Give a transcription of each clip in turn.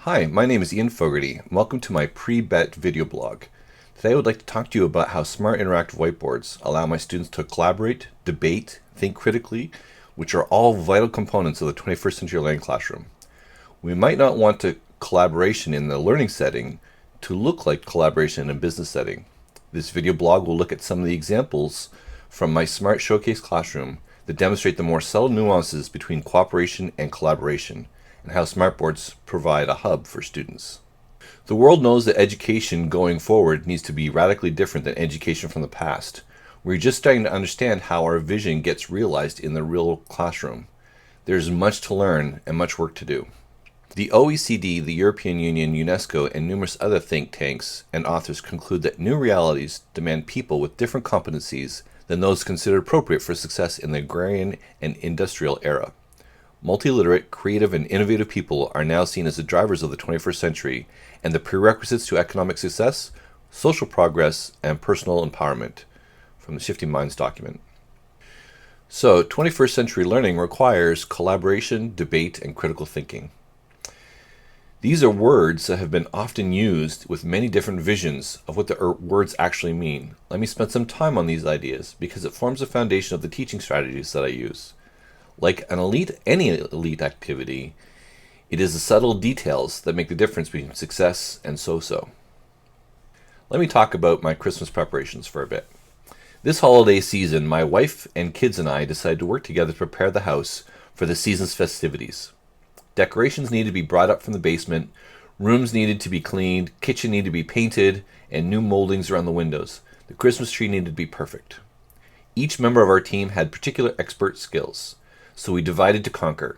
Hi, my name is Ian Fogarty. Welcome to my Pre-BETT Video Blog. Today I would like to talk to you about how smart interactive whiteboards allow my students to collaborate, debate, think critically, which are all vital components of the 21st century learning classroom. We might not want collaboration in the learning setting to look like collaboration in a business setting. This video blog will look at some of the examples from my Smart Showcase classroom that demonstrate the more subtle nuances between cooperation and collaboration, and how smartboards provide a hub for students. The world knows that education going forward needs to be radically different than education from the past. We're just starting to understand how our vision gets realized in the real classroom. There's much to learn and much work to do. The OECD, the European Union, UNESCO, and numerous other think tanks and authors conclude that new realities demand people with different competencies than those considered appropriate for success in the agrarian and industrial era. Multi-literate, creative, and innovative people are now seen as the drivers of the 21st century and the prerequisites to economic success, social progress, and personal empowerment, from the Shifting Minds document. So, 21st century learning requires collaboration, debate, and critical thinking. These are words that have been often used with many different visions of what the words actually mean. Let me spend some time on these ideas because it forms the foundation of the teaching strategies that I use. Like any elite activity, it is the subtle details that make the difference between success and so-so. Let me talk about my Christmas preparations for a bit. This holiday season, my wife and kids and I decided to work together to prepare the house for the season's festivities. Decorations needed to be brought up from the basement, rooms needed to be cleaned, kitchen needed to be painted, and new moldings around the windows. The Christmas tree needed to be perfect. Each member of our team had particular expert skills. So we divided to conquer.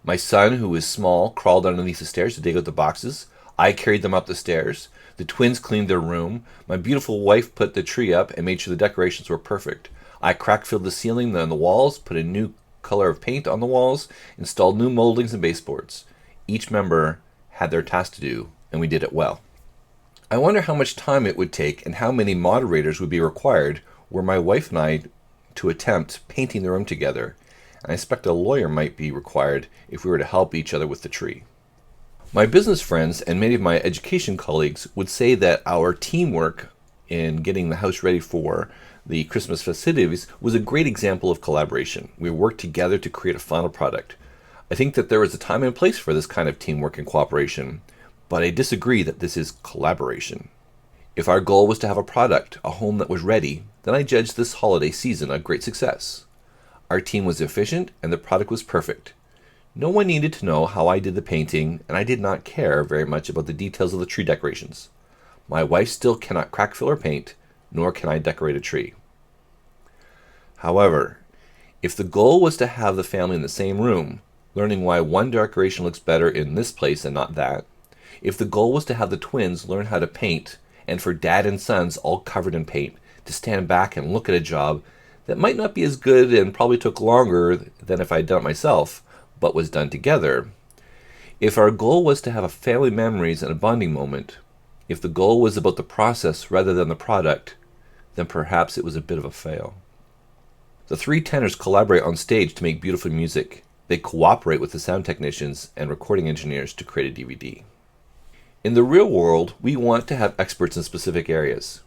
My son, who was small, crawled underneath the stairs to dig out the boxes. I carried them up the stairs. The twins cleaned their room. My beautiful wife put the tree up and made sure the decorations were perfect. I crack-filled the ceiling and the walls, put a new color of paint on the walls, installed new moldings and baseboards. Each member had their task to do, and we did it well. I wonder how much time it would take and how many moderators would be required were my wife and I to attempt painting the room together. I expect a lawyer might be required if we were to help each other with the tree. My business friends and many of my education colleagues would say that our teamwork in getting the house ready for the Christmas festivities was a great example of collaboration. We worked together to create a final product. I think that there is a time and place for this kind of teamwork and cooperation, but I disagree that this is collaboration. If our goal was to have a product, a home that was ready, then I judge this holiday season a great success. Our team was efficient and the product was perfect. No one needed to know how I did the painting, and I did not care very much about the details of the tree decorations. My wife still cannot crack fill or paint, nor can I decorate a tree. However, if the goal was to have the family in the same room, learning why one decoration looks better in this place and not that, if the goal was to have the twins learn how to paint, and for dad and sons all covered in paint to stand back and look at a job that might not be as good and probably took longer than if I'd done it myself, but was done together. If our goal was to have a family memories and a bonding moment, if the goal was about the process rather than the product, then perhaps it was a bit of a fail. The three tenors collaborate on stage to make beautiful music. They cooperate with the sound technicians and recording engineers to create a DVD. In the real world, we want to have experts in specific areas.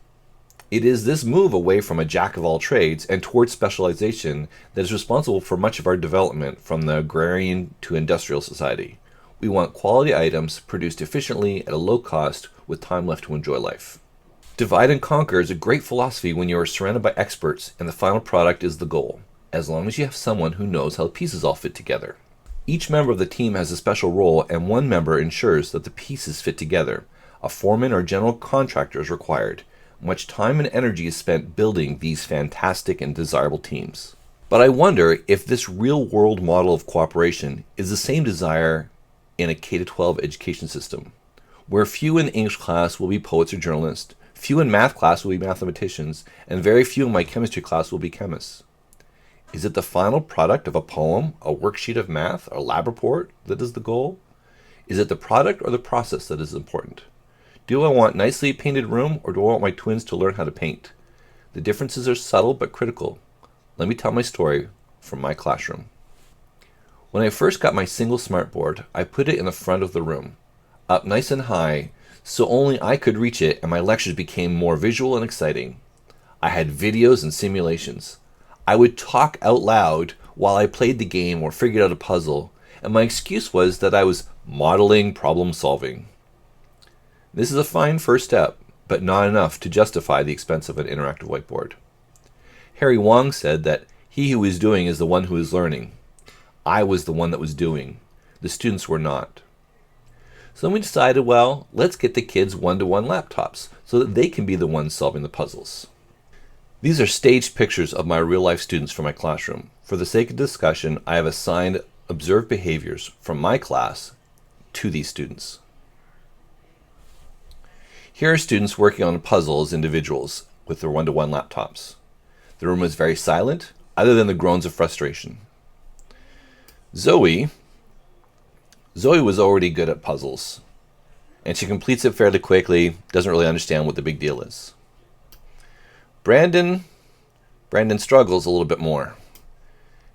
It is this move away from a jack of all trades and towards specialization that is responsible for much of our development from the agrarian to industrial society. We want quality items produced efficiently at a low cost with time left to enjoy life. Divide and conquer is a great philosophy when you are surrounded by experts and the final product is the goal, as long as you have someone who knows how the pieces all fit together. Each member of the team has a special role and one member ensures that the pieces fit together. A foreman or general contractor is required. Much time and energy is spent building these fantastic and desirable teams. But I wonder if this real-world model of cooperation is the same desire in a K-12 education system, where few in English class will be poets or journalists, few in math class will be mathematicians, and very few in my chemistry class will be chemists. Is it the final product of a poem, a worksheet of math, a lab report that is the goal? Is it the product or the process that is important? Do I want nicely painted room or do I want my twins to learn how to paint? The differences are subtle but critical. Let me tell my story from my classroom. When I first got my single smartboard, I put it in the front of the room. up nice and high, so only I could reach it, and my lectures became more visual and exciting. I had videos and simulations. I would talk out loud while I played the game or figured out a puzzle, and my excuse was that I was modeling problem solving. This is a fine first step, but not enough to justify the expense of an interactive whiteboard. Harry Wong said that he who is doing is the one who is learning. I was the one that was doing. The students were not. So then we decided, well, let's get the kids one-to-one laptops so that they can be the ones solving the puzzles. These are staged pictures of my real-life students from my classroom. For the sake of discussion, I have assigned observed behaviors from my class to these students. Here are students working on a puzzle as individuals with their one-to-one laptops. The room is very silent, other than the groans of frustration. Zoe was already good at puzzles, and she completes it fairly quickly, doesn't really understand what the big deal is. Brandon struggles a little bit more,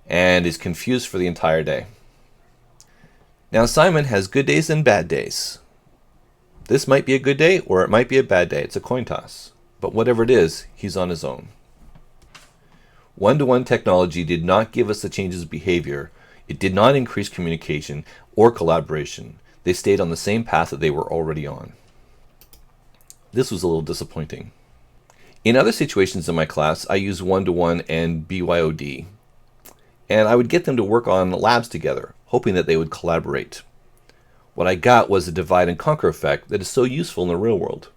and is confused for the entire day. Now Simon has good days and bad days. This might be a good day, or it might be a bad day. It's a coin toss. But whatever it is, he's on his own. One-to-one technology did not give us the changes of behavior. It did not increase communication or collaboration. They stayed on the same path that they were already on. This was a little disappointing. In other situations in my class, I used one-to-one and BYOD, and I would get them to work on labs together, hoping that they would collaborate. What I got was a divide and conquer effect that is so useful in the real world.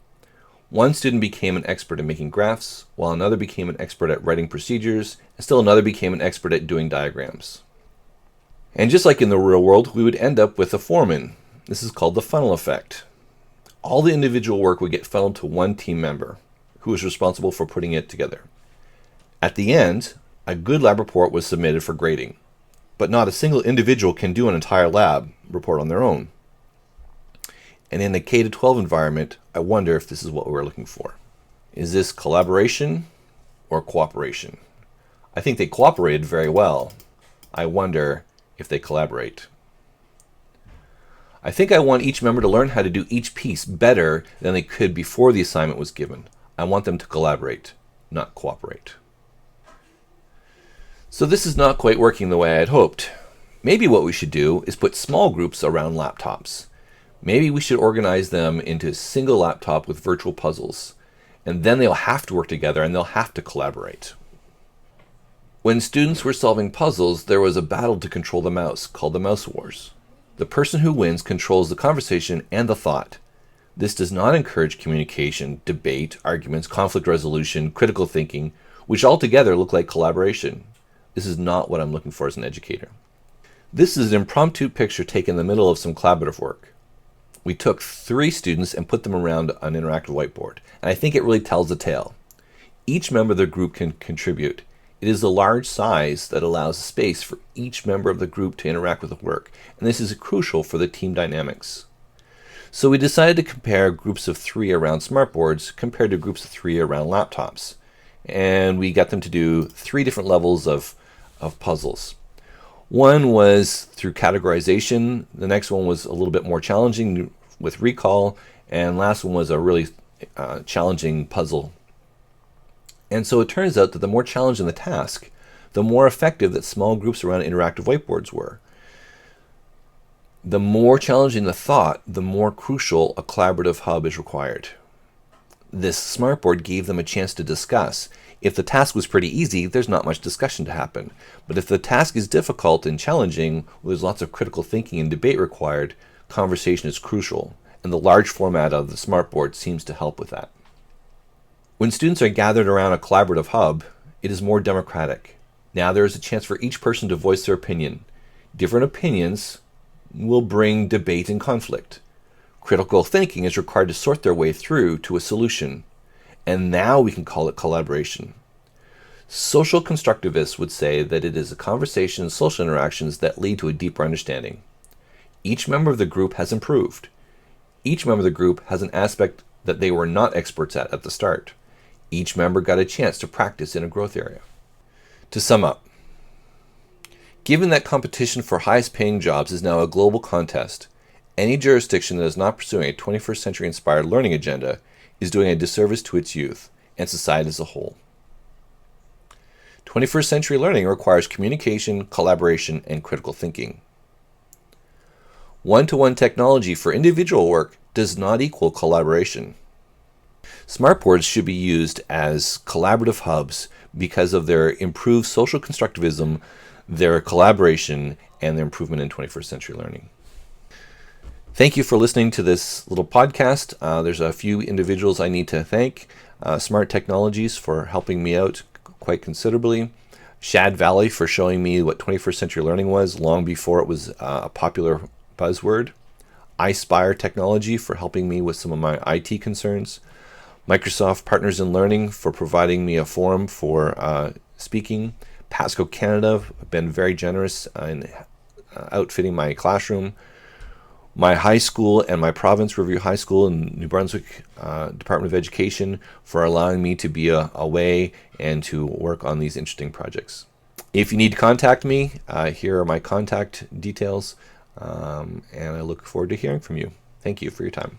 One student became an expert in making graphs, while another became an expert at writing procedures, and still another became an expert at doing diagrams. And just like in the real world, we would end up with a foreman. This is called the funnel effect. All the individual work would get funneled to one team member, who was responsible for putting it together. At the end, a good lab report was submitted for grading, but not a single individual can do an entire lab report on their own. And in a K-12 environment, I wonder if this is what we're looking for. Is this collaboration or cooperation? I think they cooperated very well. I wonder if they collaborate. I think I want each member to learn how to do each piece better than they could before the assignment was given. I want them to collaborate, not cooperate. So this is not quite working the way I had hoped. Maybe what we should do is put small groups around laptops. Maybe we should organize them into a single laptop with virtual puzzles, and then they'll have to work together and they'll have to collaborate. When students were solving puzzles, there was a battle to control the mouse called the Mouse Wars. The person who wins controls the conversation and the thought. This does not encourage communication, debate, arguments, conflict resolution, critical thinking, which altogether look like collaboration. This is not what I'm looking for as an educator. This is an impromptu picture taken in the middle of some collaborative work. We took 3 students and put them around an interactive whiteboard, and I think it really tells the tale. Each member of the group can contribute. It is the large size that allows space for each member of the group to interact with the work, and this is crucial for the team dynamics. So we decided to compare groups of 3 around smartboards compared to groups of 3 around laptops, and we got them to do 3 different levels of puzzles. One was through categorization, the next one was a little bit more challenging with recall, and last one was a really challenging puzzle. And so it turns out that the more challenging the task, the more effective that small groups around interactive whiteboards were. The more challenging the thought, the more crucial a collaborative hub is required. This smartboard gave them a chance to discuss. If the task was pretty easy, there's not much discussion to happen. But if the task is difficult and challenging, well, there's lots of critical thinking and debate required, conversation is crucial, and the large format of the smartboard seems to help with that. When students are gathered around a collaborative hub, it is more democratic. Now there is a chance for each person to voice their opinion. Different opinions will bring debate and conflict. Critical thinking is required to sort their way through to a solution, and now we can call it collaboration. Social constructivists would say that it is a conversation and social interactions that lead to a deeper understanding. Each member of the group has improved. Each member of the group has an aspect that they were not experts at the start. Each member got a chance to practice in a growth area. To sum up, given that competition for highest paying jobs is now a global contest, Any jurisdiction that is not pursuing a 21st century inspired learning agenda is doing a disservice to its youth and society as a whole. 21st century learning requires communication, collaboration, and critical thinking. One-to-one technology for individual work does not equal collaboration. Smartboards should be used as collaborative hubs because of their improved social constructivism, their collaboration, and their improvement in 21st century learning. Thank you for listening to this little podcast. There's a few individuals I need to thank. Smart Technologies for helping me out quite considerably. Shad Valley for showing me what 21st century learning was long before it was a popular buzzword. iSpire Technology for helping me with some of my IT concerns. Microsoft Partners in Learning for providing me a forum for speaking. Pasco Canada have been very generous in outfitting my classroom. My high school and my province, Riverview High School in New Brunswick Department of Education, for allowing me to be away and to work on these interesting projects. If you need to contact me, here are my contact details, and I look forward to hearing from you. Thank you for your time.